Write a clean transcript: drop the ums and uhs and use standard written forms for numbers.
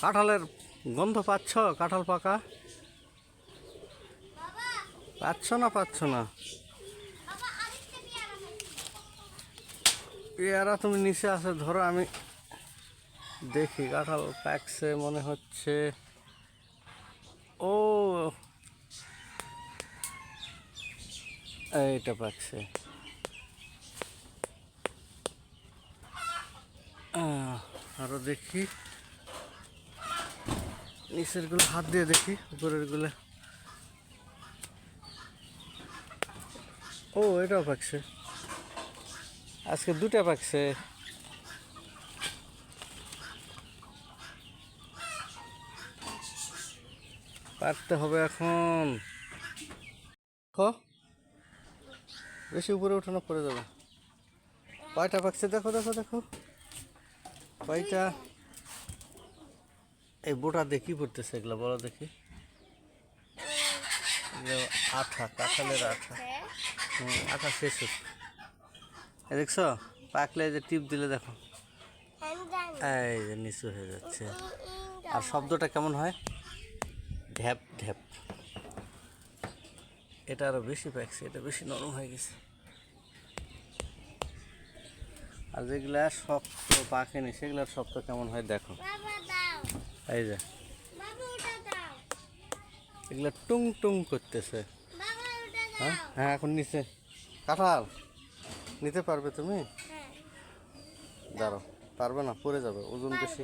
কাঁঠালের গন্ধ পাচ্ছ? কাঁঠাল পাকা পাচ্ছ না? পাচ্ছ না? পেয়ারা তুমি নিচে আছে, ধরো আমি দেখি। কাঁঠাল পাকছে মনে হচ্ছে। ও, এইটা পাকছে। আরো দেখি, নিচের গুলো হাত দিয়ে দেখি, উপরের গুলো। ও, এটাও পাকছে, আজকে দুটা পাকছে। পারতে হবে এখন। বেশি উপরে উঠানো পড়ে যাবে। কয়টা পাকছে দেখো দেখো দেখো, কয়টা। এই বোটা দেখি পড়তেছে, এগুলো বড় দেখি। আঠা, কাঁঠালের আঠা। আঠা শেষ হচ্ছে। দেখছ, পাকলে যে টিপ দিলে দেখো, এই যে নিচু হয়ে যাচ্ছে। আর শব্দটা কেমন হয়? ঢ্যাপ ঢ্যাপ। এটা আরো বেশি পাকছে, এটা বেশি নরম হয়ে গেছে। আর যেগুলা শক্ত পাকেনি, সেগুলার শব্দ কেমন হয় দেখো। এই যে এগুলা টুং টুং করতেছে। হ্যাঁ হ্যাঁ, এখন নিচে কাঁঠাল নিতে পারবে তুমি? দাঁড়াও, পারবে না, পড়ে যাবে, ওজন বেশি।